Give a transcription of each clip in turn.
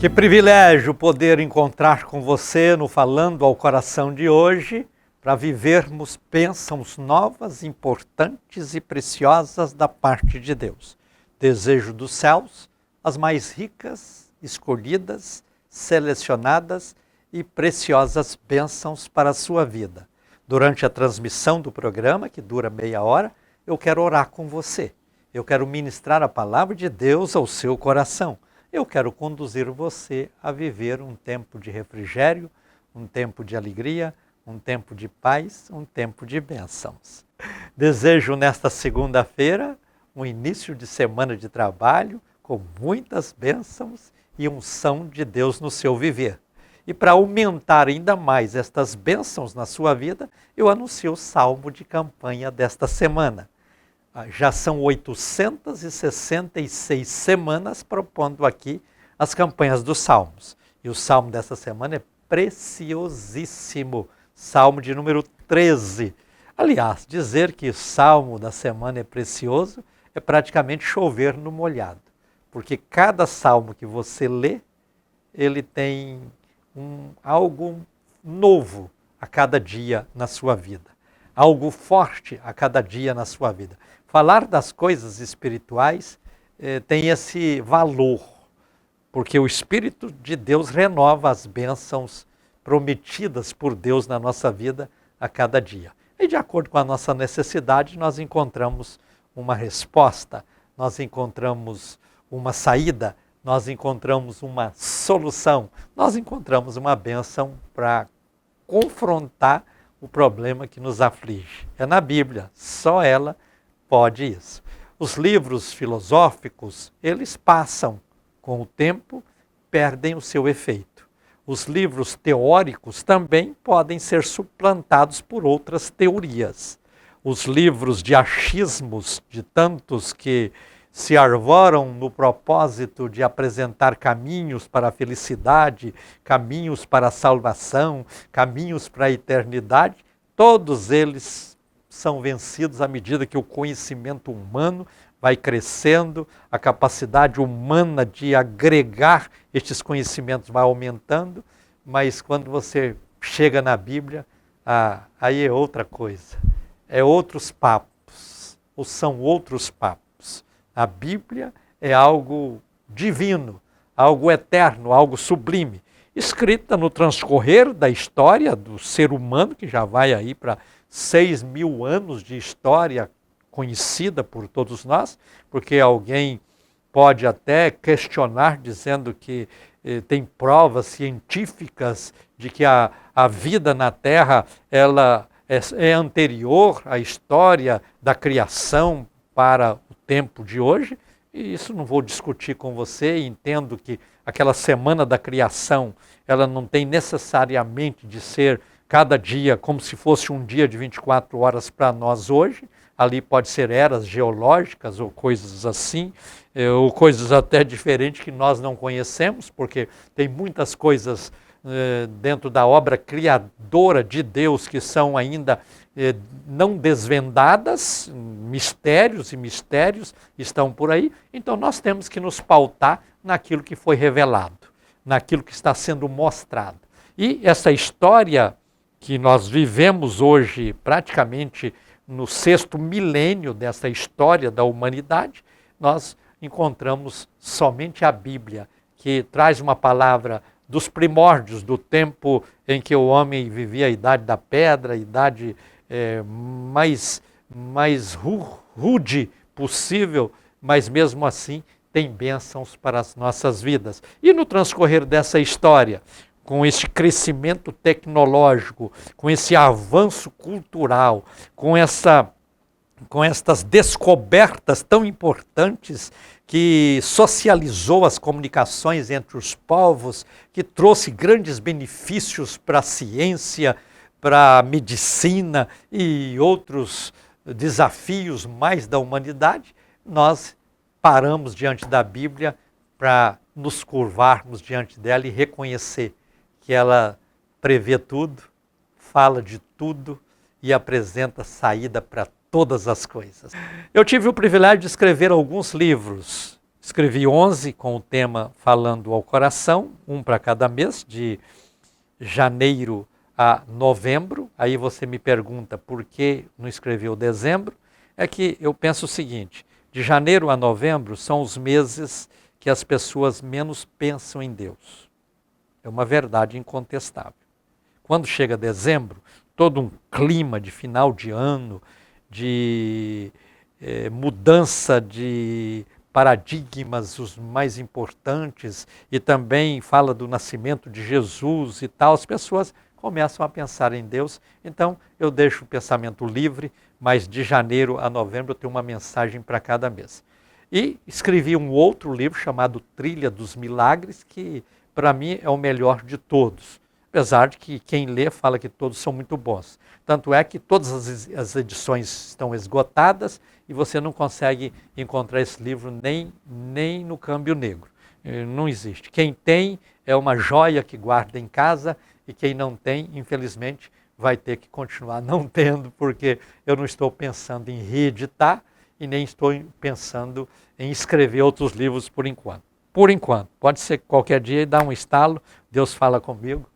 Que privilégio poder encontrar com você no Falando ao Coração de hoje, para vivermos bênçãos novas, importantes e preciosas da parte de Deus. Desejo dos céus, as mais ricas, escolhidas, selecionadas e preciosas bênçãos para a sua vida. Durante a transmissão do programa, que dura meia hora, eu quero orar com você. Eu quero ministrar a palavra de Deus ao seu coração. Eu quero conduzir você a viver um tempo de refrigério, um tempo de alegria, um tempo de paz, um tempo de bênçãos. Desejo nesta segunda-feira um início de semana de trabalho com muitas bênçãos e unção de Deus no seu viver. E para aumentar ainda mais estas bênçãos na sua vida, eu anuncio o salmo de campanha desta semana. Já são 866 semanas propondo aqui as campanhas dos salmos. E o salmo dessa semana é preciosíssimo, salmo de número 13. Aliás, dizer que o salmo da semana é precioso é praticamente chover no molhado. Porque cada salmo que você lê, ele tem algo novo a cada dia na sua vida. Algo forte a cada dia na sua vida. Falar das coisas espirituais tem esse valor, porque o Espírito de Deus renova as bênçãos prometidas por Deus na nossa vida a cada dia. E de acordo com a nossa necessidade, nós encontramos uma resposta, nós encontramos uma saída, nós encontramos uma solução, nós encontramos uma bênção para confrontar o problema que nos aflige. É na Bíblia, só ela pode isso. Os livros filosóficos, eles passam com o tempo, perdem o seu efeito. Os livros teóricos também podem ser suplantados por outras teorias. Os livros de achismos, de tantos que se arvoram no propósito de apresentar caminhos para a felicidade, caminhos para a salvação, caminhos para a eternidade, todos eles são vencidos à medida que o conhecimento humano vai crescendo, a capacidade humana de agregar estes conhecimentos vai aumentando, mas quando você chega na Bíblia, aí é outra coisa, é outros papos, ou são outros papos. A Bíblia é algo divino, algo eterno, algo sublime, escrita no transcorrer da história do ser humano, que já vai aí para 6.000 anos de história conhecida por todos nós, porque alguém pode até questionar dizendo que tem provas científicas de que a vida na Terra ela é anterior à história da criação para o tempo de hoje, e isso não vou discutir com você, entendo que aquela semana da criação, ela não tem necessariamente de ser cada dia como se fosse um dia de 24 horas para nós hoje, ali pode ser eras geológicas ou coisas assim, ou coisas até diferentes que nós não conhecemos, porque tem muitas coisas dentro da obra criadora de Deus que são ainda não desvendadas, mistérios e mistérios estão por aí, então nós temos que nos pautar naquilo que foi revelado, naquilo que está sendo mostrado. E essa história que nós vivemos hoje praticamente no 6º milênio dessa história da humanidade, nós encontramos somente a Bíblia, que traz uma palavra dos primórdios, do tempo em que o homem vivia a idade da pedra, a idade mais rude possível, mas mesmo assim tem bênçãos para as nossas vidas. E no transcorrer dessa história, com esse crescimento tecnológico, com esse avanço cultural, com estas descobertas tão importantes que socializou as comunicações entre os povos, que trouxe grandes benefícios para a ciência, para a medicina e outros desafios mais da humanidade, nós paramos diante da Bíblia para nos curvarmos diante dela e reconhecer que ela prevê tudo, fala de tudo e apresenta saída para todas as coisas. Eu tive o privilégio de escrever alguns livros Escrevi 11 com o tema Falando ao Coração, um para cada mês, de janeiro a novembro. Aí você me pergunta por que não escreveu dezembro. É que eu penso o seguinte, de janeiro a novembro são os meses que as pessoas menos pensam em Deus. É uma verdade incontestável. Quando chega dezembro, todo um clima de final de ano, de mudança de paradigmas, os mais importantes, e também fala do nascimento de Jesus e tal, as pessoas começam a pensar em Deus. Então eu deixo o pensamento livre, mas de janeiro a novembro eu tenho uma mensagem para cada mês. E escrevi um outro livro chamado Trilha dos Milagres, que para mim é o melhor de todos. Apesar de que quem lê fala que todos são muito bons. Tanto é que todas as edições estão esgotadas e você não consegue encontrar esse livro nem no câmbio negro. Não existe. Quem tem é uma joia que guarda em casa e quem não tem, infelizmente, vai ter que continuar não tendo, porque eu não estou pensando em reeditar e nem estou pensando em escrever outros livros por enquanto. Por enquanto. Pode ser que qualquer dia dá um estalo, Deus fala comigo,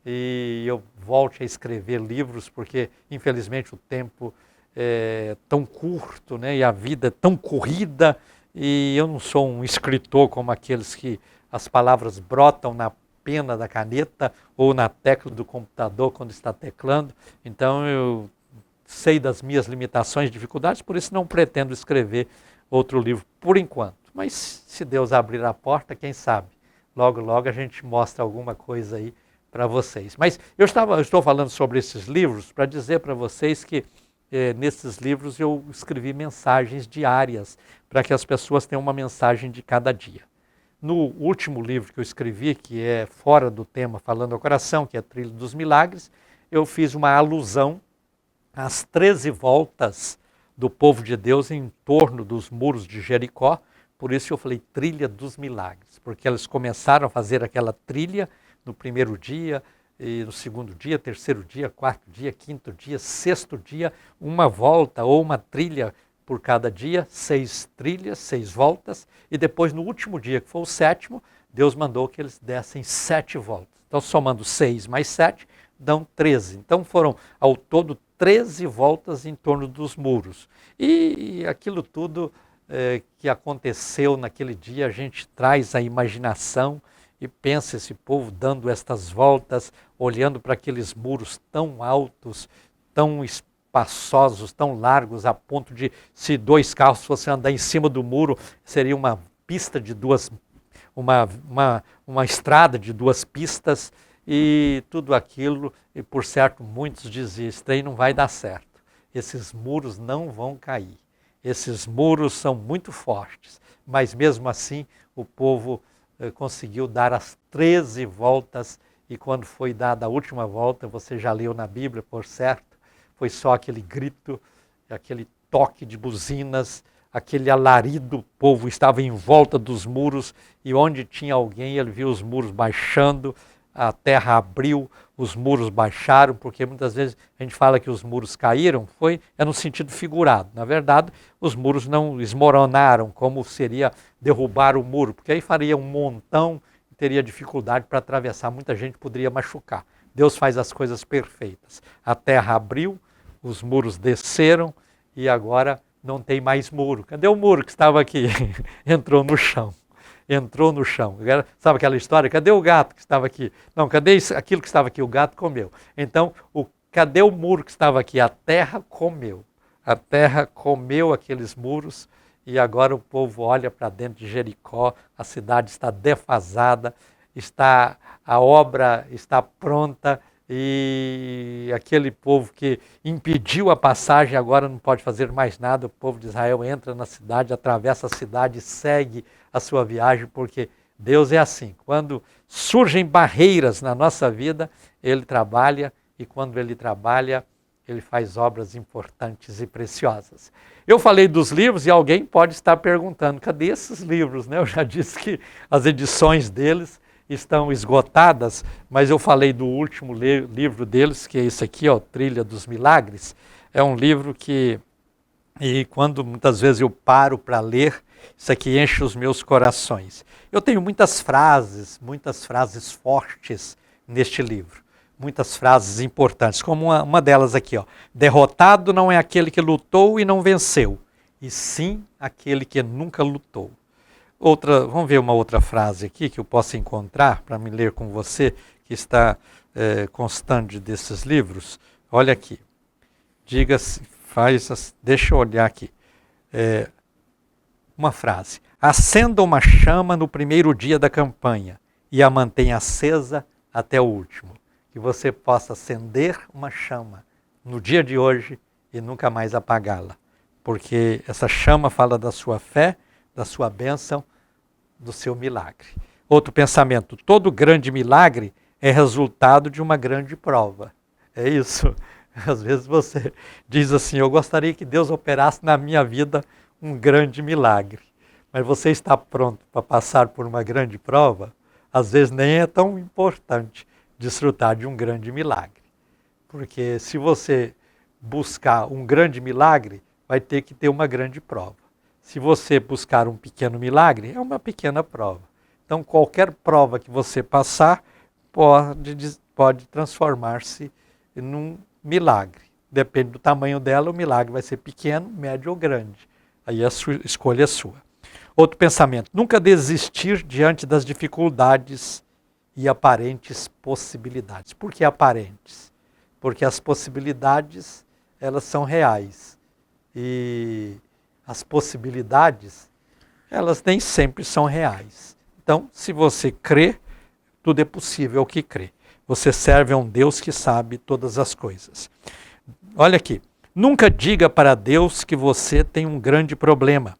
e eu volte a escrever livros, porque infelizmente o tempo é tão curto, né? E a vida é tão corrida, e eu não sou um escritor como aqueles que as palavras brotam na pena da caneta ou na tecla do computador quando está teclando. Então eu sei das minhas limitações, dificuldades, por isso não pretendo escrever outro livro por enquanto. Mas se Deus abrir a porta, quem sabe? Logo, logo a gente mostra alguma coisa aí para vocês. Mas eu estou falando sobre esses livros para dizer para vocês que nesses livros eu escrevi mensagens diárias para que as pessoas tenham uma mensagem de cada dia. No último livro que eu escrevi, que é fora do tema Falando ao Coração, que é Trilha dos Milagres, eu fiz uma alusão às 13 voltas do povo de Deus em torno dos muros de Jericó. Por isso eu falei Trilha dos Milagres, porque eles começaram a fazer aquela trilha no primeiro dia, e no segundo dia, terceiro dia, quarto dia, quinto dia, sexto dia, uma volta ou uma trilha por cada dia, 6 trilhas, 6 voltas, e depois no último dia, que foi o sétimo, Deus mandou que eles dessem 7 voltas. Então somando 6 mais 7, dão 13. Então foram ao todo 13 voltas em torno dos muros. E aquilo tudo que aconteceu naquele dia, a gente traz a imaginação e pensa esse povo dando estas voltas, olhando para aqueles muros tão altos, tão espaçosos, tão largos, a ponto de, se 2 carros fossem andar em cima do muro, seria uma pista de uma estrada de 2 pistas, e tudo aquilo, e por certo muitos diziam, esse trem não vai dar certo, esses muros não vão cair, esses muros são muito fortes, mas mesmo assim o povo conseguiu dar as 13 voltas, e quando foi dada a última volta, você já leu na Bíblia, por certo, foi só aquele grito, aquele toque de buzinas, aquele alarido, o povo estava em volta dos muros, e onde tinha alguém, ele viu os muros baixando, a terra abriu, os muros baixaram, porque muitas vezes a gente fala que os muros caíram, é no sentido figurado. Na verdade, os muros não esmoronaram, como seria derrubar o muro, porque aí faria um montão e teria dificuldade para atravessar, muita gente poderia machucar. Deus faz as coisas perfeitas. A terra abriu, os muros desceram e agora não tem mais muro. Cadê o muro que estava aqui? Entrou no chão. Entrou no chão. Sabe aquela história? Cadê o gato que estava aqui? Não, cadê aquilo que estava aqui? O gato comeu. Então, cadê o muro que estava aqui? A terra comeu. A terra comeu aqueles muros e agora o povo olha para dentro de Jericó, a cidade está defasada, a obra está pronta e aquele povo que impediu a passagem agora não pode fazer mais nada. O povo de Israel entra na cidade, atravessa a cidade e segue a sua viagem, porque Deus é assim. Quando surgem barreiras na nossa vida, Ele trabalha, e quando Ele trabalha, Ele faz obras importantes e preciosas. Eu falei dos livros e alguém pode estar perguntando, cadê esses livros? Eu já disse que as edições deles estão esgotadas, mas eu falei do último livro deles, que é esse aqui, Trilha dos Milagres. É um livro que, e quando muitas vezes eu paro para ler, Isso aqui enche os meus corações. Eu tenho muitas frases fortes neste livro. Muitas frases importantes, como uma delas aqui, ó. Derrotado não é aquele que lutou e não venceu, e sim aquele que nunca lutou. Vamos ver uma outra frase aqui que eu possa encontrar para me ler com você, que está constante desses livros. Olha aqui. Diga-se, deixa eu olhar aqui. Uma frase. Acenda uma chama no primeiro dia da campanha e a mantenha acesa até o último. Que você possa acender uma chama no dia de hoje e nunca mais apagá-la. Porque essa chama fala da sua fé, da sua bênção, do seu milagre. Outro pensamento, todo grande milagre é resultado de uma grande prova. É isso. Às vezes você diz assim, eu gostaria que Deus operasse na minha vida um grande milagre. Mas você está pronto para passar por uma grande prova? Às vezes nem é tão importante desfrutar de um grande milagre. Porque se você buscar um grande milagre, vai ter que ter uma grande prova. Se você buscar um pequeno milagre, é uma pequena prova. Então, qualquer prova que você passar pode transformar-se num milagre. Depende do tamanho dela, o milagre vai ser pequeno, médio ou grande. Aí a escolha é sua. Outro pensamento, nunca desistir diante das dificuldades e aparentes possibilidades. Por que aparentes? Porque as possibilidades, elas são reais. E as possibilidades, elas nem sempre são reais. Então, se você crê, tudo é possível ao que crê. Você serve a um Deus que sabe todas as coisas. Olha aqui, nunca diga para Deus que você tem um grande problema,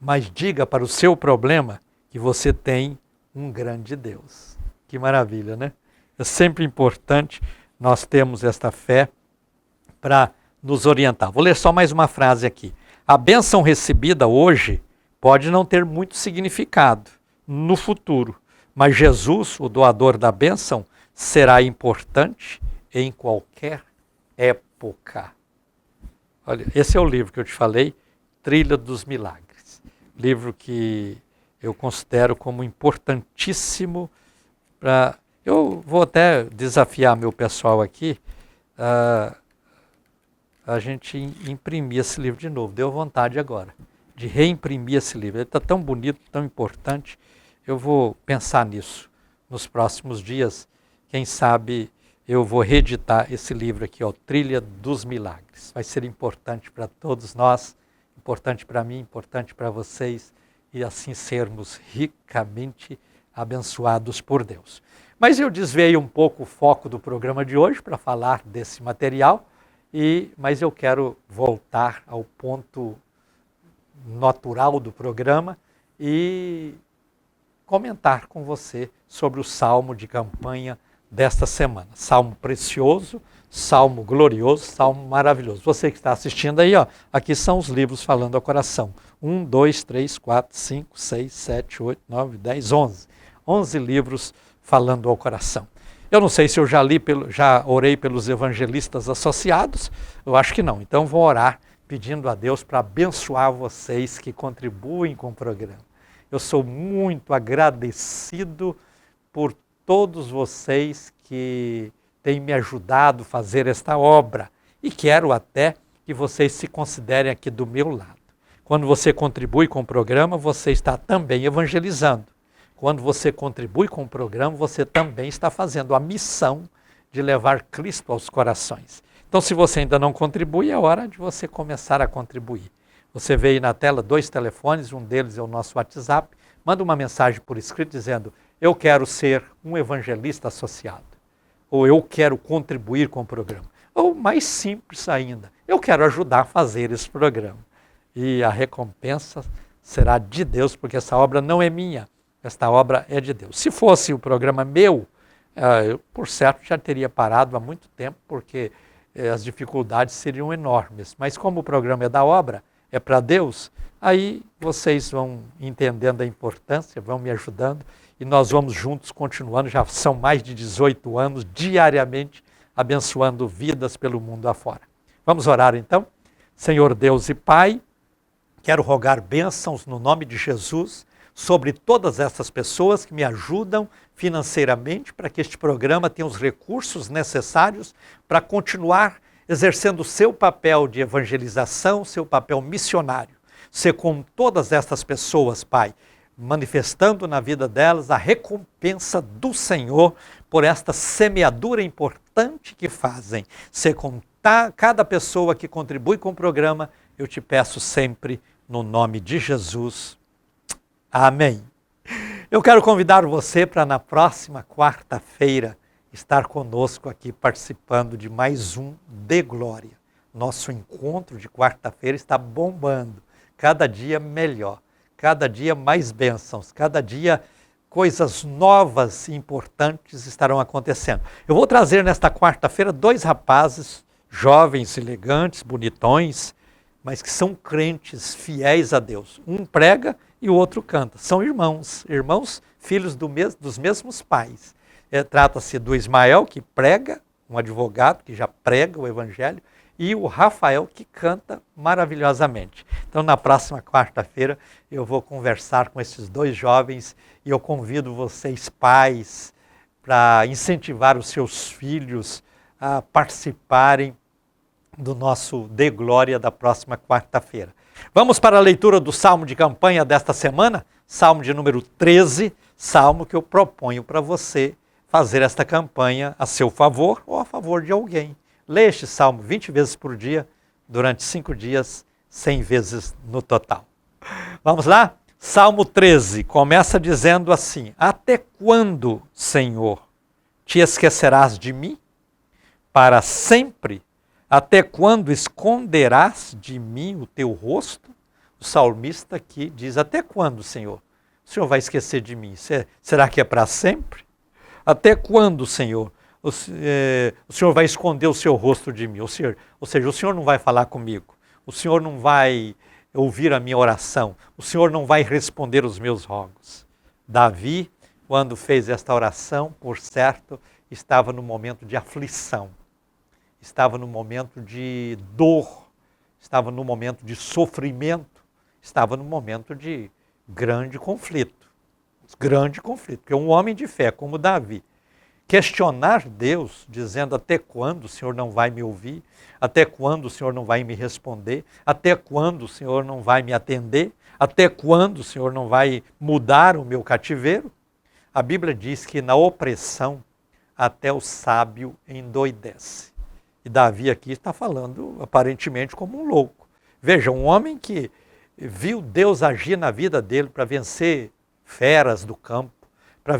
mas diga para o seu problema que você tem um grande Deus. Que maravilha, né? É sempre importante nós termos esta fé para nos orientar. Vou ler só mais uma frase aqui. A bênção recebida hoje pode não ter muito significado no futuro, mas Jesus, o doador da bênção, será importante em qualquer época. Olha, esse é o livro que eu te falei, Trilha dos Milagres. Livro que eu considero como importantíssimo para... Eu vou até desafiar meu pessoal aqui a gente imprimir esse livro de novo. Deu vontade agora de reimprimir esse livro. Ele está tão bonito, tão importante. Eu vou pensar nisso nos próximos dias. Quem sabe eu vou reeditar esse livro aqui, ó, Trilha dos Milagres. Vai ser importante para todos nós, importante para mim, importante para vocês, e assim sermos ricamente abençoados por Deus. Mas eu desviei um pouco o foco do programa de hoje para falar desse material, mas eu quero voltar ao ponto natural do programa e comentar com você sobre o salmo de campanha desta semana. Salmo precioso, salmo glorioso, salmo maravilhoso. Você que está assistindo aí, ó, aqui são os livros falando ao coração. 1, 2, 3, 4, 5, 6, 7, 8, 9, 10, 11. 11 livros falando ao coração. Eu não sei se eu já orei pelos evangelistas associados, eu acho que não. Então vou orar pedindo a Deus para abençoar vocês que contribuem com o programa. Eu sou muito agradecido por todos vocês que têm me ajudado a fazer esta obra e quero até que vocês se considerem aqui do meu lado. Quando você contribui com o programa, você está também evangelizando. Quando você contribui com o programa, você também está fazendo a missão de levar Cristo aos corações. Então, se você ainda não contribui, é hora de você começar a contribuir. Você vê aí na tela 2 telefones, um deles é o nosso WhatsApp. Manda uma mensagem por escrito dizendo, eu quero ser um evangelista associado. Ou eu quero contribuir com o programa. Ou mais simples ainda, eu quero ajudar a fazer esse programa. E a recompensa será de Deus, porque essa obra não é minha. Esta obra é de Deus. Se fosse o programa meu, eu, por certo, já teria parado há muito tempo, porque as dificuldades seriam enormes. Mas como o programa é da obra, é para Deus, aí vocês vão entendendo a importância, vão me ajudando, e nós vamos juntos continuando, já são mais de 18 anos, diariamente, abençoando vidas pelo mundo afora. Vamos orar então? Senhor Deus e Pai, Quero rogar bênçãos no nome de Jesus sobre todas essas pessoas que me ajudam financeiramente para que este programa tenha os recursos necessários para continuar exercendo o seu papel de evangelização, seu papel missionário. Ser com todas essas pessoas, Pai, manifestando na vida delas a recompensa do Senhor por esta semeadura importante que fazem. Ser com cada pessoa que contribui com o programa, eu te peço sempre no nome de Jesus. Amém. Eu quero convidar você para na próxima quarta-feira estar conosco aqui participando de mais um De Glória. Nosso encontro de quarta-feira está bombando, cada dia melhor, cada dia mais bênçãos, cada dia coisas novas e importantes estarão acontecendo. Eu vou trazer nesta quarta-feira 2 rapazes, jovens, elegantes, bonitões, mas que são crentes fiéis a Deus. Um prega e o outro canta. São irmãos, filhos dos mesmos pais. Trata-se do Ismael, que prega, um advogado que já prega o evangelho, e o Rafael, que canta maravilhosamente. Então, na próxima quarta-feira, eu vou conversar com esses 2 jovens e eu convido vocês, pais, para incentivar os seus filhos a participarem do nosso De Glória da próxima quarta-feira. Vamos para a leitura do Salmo de campanha desta semana, Salmo de número 13, Salmo que eu proponho para você fazer esta campanha a seu favor ou a favor de alguém. Leia este Salmo 20 vezes por dia, durante 5 dias, 100 vezes no total. Vamos lá? Salmo 13, começa dizendo assim: Até quando, Senhor, te esquecerás de mim? Para sempre? Até quando esconderás de mim o teu rosto? O salmista aqui diz: até quando, Senhor? O Senhor vai esquecer de mim? Será que é para sempre? Até quando, Senhor? O Senhor vai esconder o seu rosto de mim? Ou seja, o Senhor não vai falar comigo. O Senhor não vai ouvir a minha oração. O Senhor não vai responder os meus rogos. Davi, quando fez esta oração, por certo, estava no momento de aflição. Estava no momento de dor, estava no momento de sofrimento, estava no momento de grande conflito. Porque um homem de fé como Davi, questionar Deus, dizendo até quando o Senhor não vai me ouvir, até quando o Senhor não vai me responder, até quando o Senhor não vai me atender, até quando o Senhor não vai mudar o meu cativeiro. A Bíblia diz que na opressão até o sábio endoidece. E Davi aqui está falando aparentemente como um louco. Veja, um homem que viu Deus agir na vida dele para vencer feras do campo, para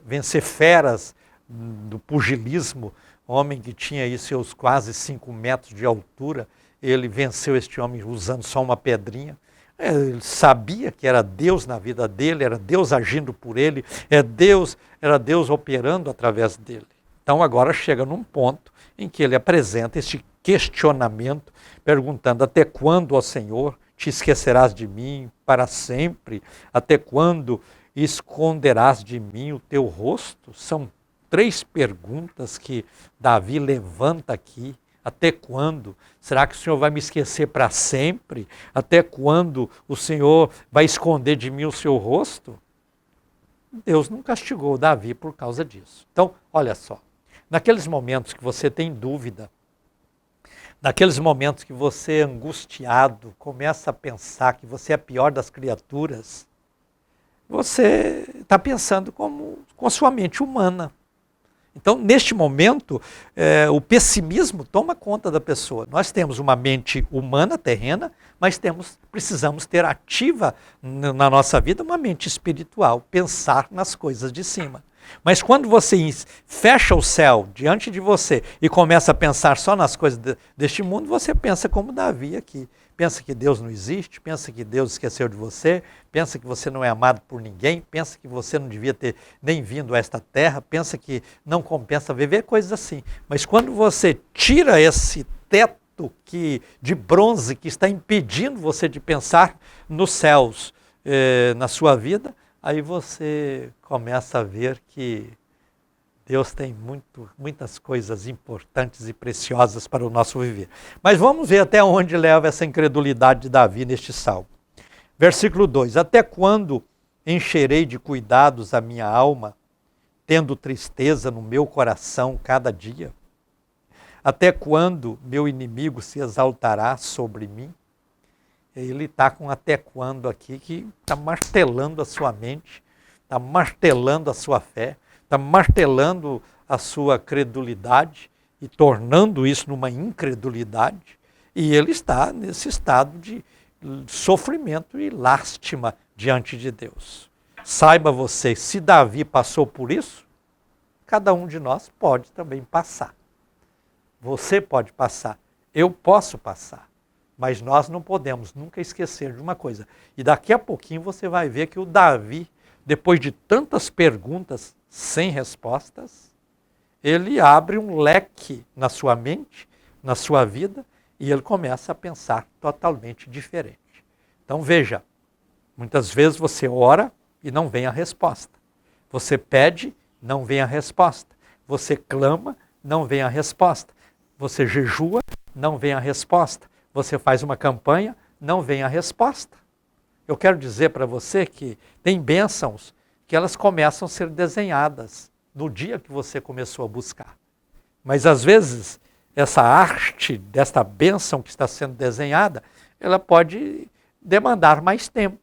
vencer feras do pugilismo, homem que tinha aí seus quase 5 metros de altura, ele venceu este homem usando só uma pedrinha. Ele sabia que era Deus na vida dele, era Deus agindo por ele, era Deus operando através dele. Então agora chega num ponto em que ele apresenta este questionamento, perguntando: até quando, ó Senhor, te esquecerás de mim para sempre? Até quando esconderás de mim o teu rosto? São 3 perguntas que Davi levanta aqui. Até quando? Será que o Senhor vai me esquecer para sempre? Até quando o Senhor vai esconder de mim o seu rosto? Deus não castigou Davi por causa disso. Então, olha só. Naqueles momentos que você tem dúvida, naqueles momentos que você é angustiado, começa a pensar que você é a pior das criaturas, você está pensando com a sua mente humana. Então, neste momento, o pessimismo toma conta da pessoa. Nós temos uma mente humana, terrena, mas precisamos ter ativa na nossa vida uma mente espiritual, pensar nas coisas de cima. Mas quando você fecha o céu diante de você e começa a pensar só nas coisas deste mundo, você pensa como Davi aqui. Pensa que Deus não existe, pensa que Deus esqueceu de você, pensa que você não é amado por ninguém, pensa que você não devia ter nem vindo a esta terra, pensa que não compensa viver, coisas assim. Mas quando você tira esse teto de bronze que está impedindo você de pensar nos céus na sua vida, aí você começa a ver que Deus tem muitas coisas importantes e preciosas para o nosso viver. Mas vamos ver até onde leva essa incredulidade de Davi neste salmo. Versículo 2: até quando encherei de cuidados a minha alma, tendo tristeza no meu coração cada dia? Até quando meu inimigo se exaltará sobre mim? Ele está com até quando aqui, que está martelando a sua mente, está martelando a sua fé, está martelando a sua credulidade e tornando isso numa incredulidade. E ele está nesse estado de sofrimento e lástima diante de Deus. Saiba você, se Davi passou por isso, cada um de nós pode também passar. Você pode passar, eu posso passar, mas nós não podemos nunca esquecer de uma coisa. E daqui a pouquinho você vai ver que o Davi, depois de tantas perguntas sem respostas, ele abre um leque na sua mente, na sua vida, e ele começa a pensar totalmente diferente. Então veja, muitas vezes você ora e não vem a resposta. Você pede, não vem a resposta. Você clama, não vem a resposta. Você jejua, não vem a resposta. Você faz uma campanha, não vem a resposta. Eu quero dizer para você que tem bênçãos que elas começam a ser desenhadas no dia que você começou a buscar. Mas às vezes essa arte desta bênção que está sendo desenhada, ela pode demandar mais tempo,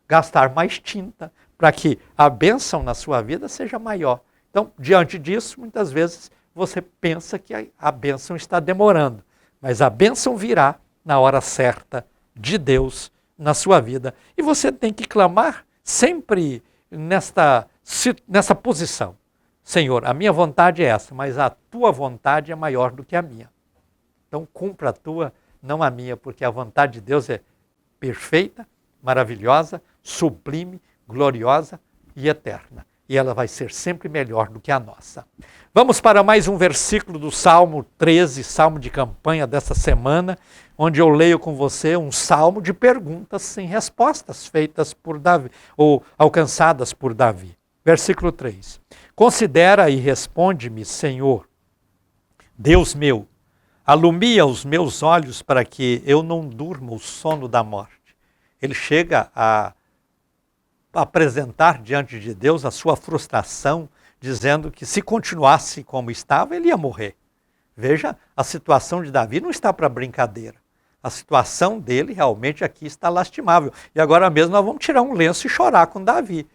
gastar mais tinta, para que a bênção na sua vida seja maior. Então, diante disso, muitas vezes você pensa que a bênção está demorando, mas a bênção virá na hora certa de Deus na sua vida. E você tem que clamar sempre nessa posição. Senhor, a minha vontade é essa, mas a tua vontade é maior do que a minha. Então cumpra a tua, não a minha, porque a vontade de Deus é perfeita, maravilhosa, sublime, gloriosa e eterna. E ela vai ser sempre melhor do que a nossa. Vamos para mais um versículo do Salmo 13, Salmo de campanha dessa semana, onde eu leio com você um salmo de perguntas sem respostas feitas por Davi, ou alcançadas por Davi. Versículo 3. Considera e responde-me, Senhor, Deus meu, alumia os meus olhos para que eu não durma o sono da morte. Ele chega a apresentar diante de Deus a sua frustração, dizendo que se continuasse como estava, ele ia morrer. Veja, a situação de Davi não está para brincadeira. A situação dele realmente aqui está lastimável. E agora mesmo nós vamos tirar um lenço e chorar com Davi.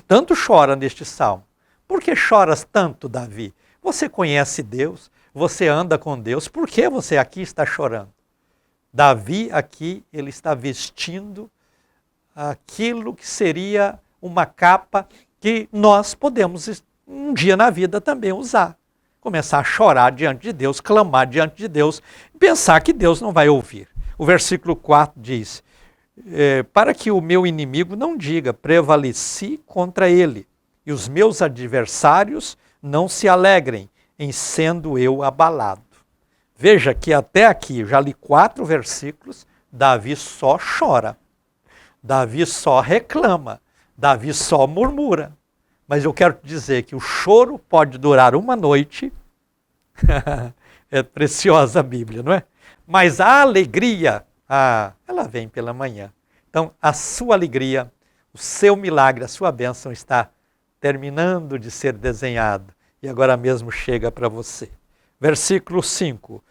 Tanto chora neste salmo. Por que choras tanto, Davi? Você conhece Deus, você anda com Deus, por que você aqui está chorando? Davi aqui, ele está vestindo aquilo que seria uma capa que nós podemos um dia na vida também usar. Começar a chorar diante de Deus, clamar diante de Deus, pensar que Deus não vai ouvir. O versículo 4 diz, para que o meu inimigo não diga, prevaleci contra ele, e os meus adversários não se alegrem em sendo eu abalado. Veja que até aqui, já li 4 versículos, Davi só chora, Davi só reclama, Davi só murmura. Mas eu quero te dizer que o choro pode durar uma noite, é preciosa a Bíblia, não é? Mas a alegria, ela vem pela manhã. Então, a sua alegria, o seu milagre, a sua bênção está terminando de ser desenhado e agora mesmo chega para você. Versículo 5.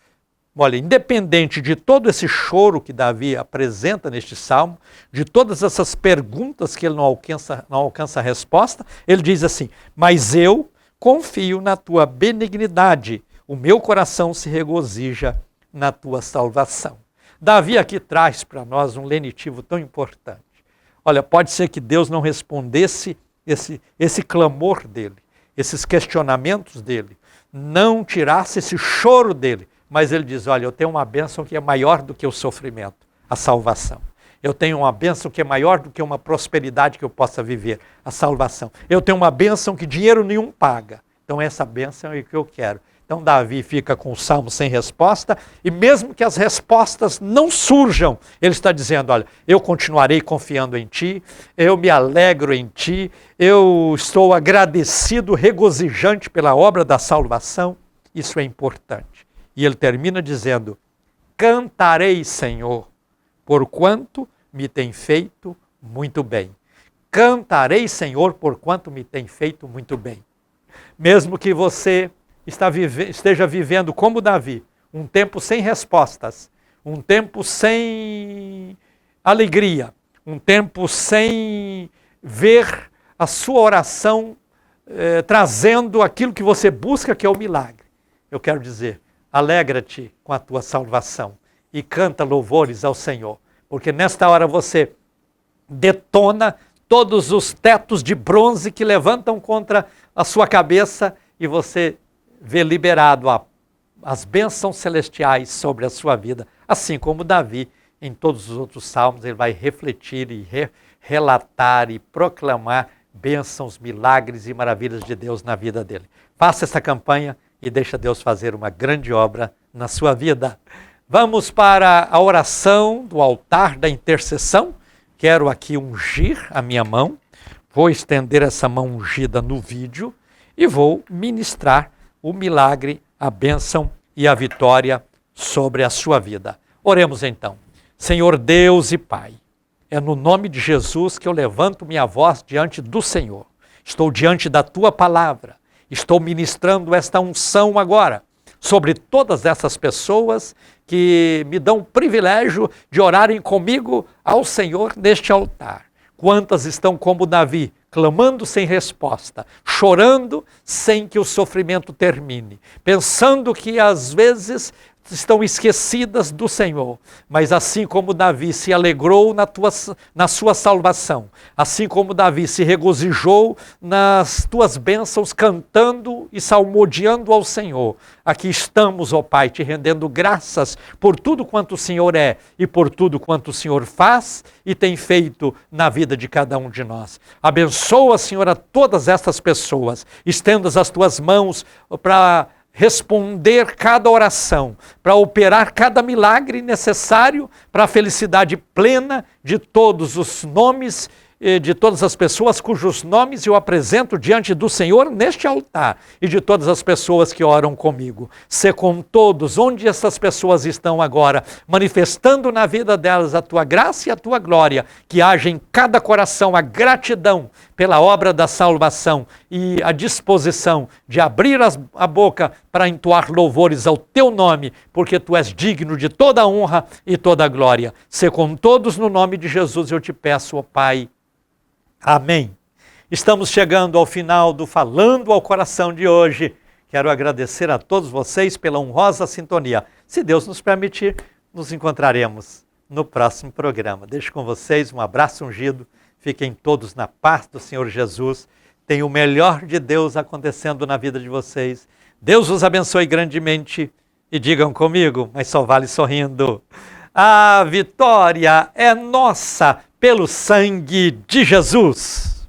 Olha, independente de todo esse choro que Davi apresenta neste salmo, de todas essas perguntas que ele não alcança a resposta, ele diz assim, mas eu confio na tua benignidade, o meu coração se regozija na tua salvação. Davi aqui traz para nós um lenitivo tão importante. Olha, pode ser que Deus não respondesse esse clamor dele, esses questionamentos dele, não tirasse esse choro dele, mas ele diz, olha, eu tenho uma bênção que é maior do que o sofrimento, a salvação. Eu tenho uma bênção que é maior do que uma prosperidade que eu possa viver, a salvação. Eu tenho uma bênção que dinheiro nenhum paga. Então essa bênção é o que eu quero. Então Davi fica com o salmo sem resposta, e mesmo que as respostas não surjam, ele está dizendo, olha, eu continuarei confiando em ti, eu me alegro em ti, eu estou agradecido, regozijante pela obra da salvação. Isso é importante. E ele termina dizendo, cantarei, Senhor, porquanto me tem feito muito bem. Cantarei, Senhor, porquanto me tem feito muito bem. Mesmo que você esteja vivendo como Davi, um tempo sem respostas, um tempo sem alegria, um tempo sem ver a sua oração trazendo aquilo que você busca, que é o milagre. Eu quero dizer, alegra-te com a tua salvação e canta louvores ao Senhor, porque nesta hora você detona todos os tetos de bronze que levantam contra a sua cabeça e você vê liberado as bênçãos celestiais sobre a sua vida, assim como Davi, em todos os outros salmos, ele vai refletir e relatar e proclamar bênçãos, milagres e maravilhas de Deus na vida dele. Faça essa campanha e deixa Deus fazer uma grande obra na sua vida. Vamos para a oração do altar da intercessão. Quero aqui ungir a minha mão, vou estender essa mão ungida no vídeo e vou ministrar o milagre, a bênção e a vitória sobre a sua vida. Oremos então. Senhor Deus e Pai, é no nome de Jesus que eu levanto minha voz diante do Senhor. Estou diante da Tua palavra, estou ministrando esta unção agora sobre todas essas pessoas que me dão o privilégio de orarem comigo ao Senhor neste altar. Quantas estão como Davi, clamando sem resposta, chorando sem que o sofrimento termine, pensando que às vezes estão esquecidas do Senhor, mas assim como Davi se alegrou na sua salvação, assim como Davi se regozijou nas tuas bênçãos, cantando e salmodiando ao Senhor, aqui estamos, ó Pai, te rendendo graças por tudo quanto o Senhor é e por tudo quanto o Senhor faz e tem feito na vida de cada um de nós. Abençoa, Senhor, a todas estas pessoas, estendas as tuas mãos para responder cada oração, para operar cada milagre necessário para a felicidade plena de todos os nomes, de todas as pessoas cujos nomes eu apresento diante do Senhor neste altar e de todas as pessoas que oram comigo. Sê com todos, onde essas pessoas estão agora, manifestando na vida delas a tua graça e a tua glória, que haja em cada coração a gratidão pela obra da salvação e a disposição de abrir a boca para entoar louvores ao teu nome, porque tu és digno de toda a honra e toda a glória. Sê com todos no nome de Jesus, eu te peço, ó Pai. Amém. Estamos chegando ao final do Falando ao Coração de hoje. Quero agradecer a todos vocês pela honrosa sintonia. Se Deus nos permitir, nos encontraremos no próximo programa. Deixo com vocês um abraço ungido. Fiquem todos na paz do Senhor Jesus. Tenha o melhor de Deus acontecendo na vida de vocês. Deus os abençoe grandemente. E digam comigo, mas só vale sorrindo. A vitória é nossa pelo sangue de Jesus.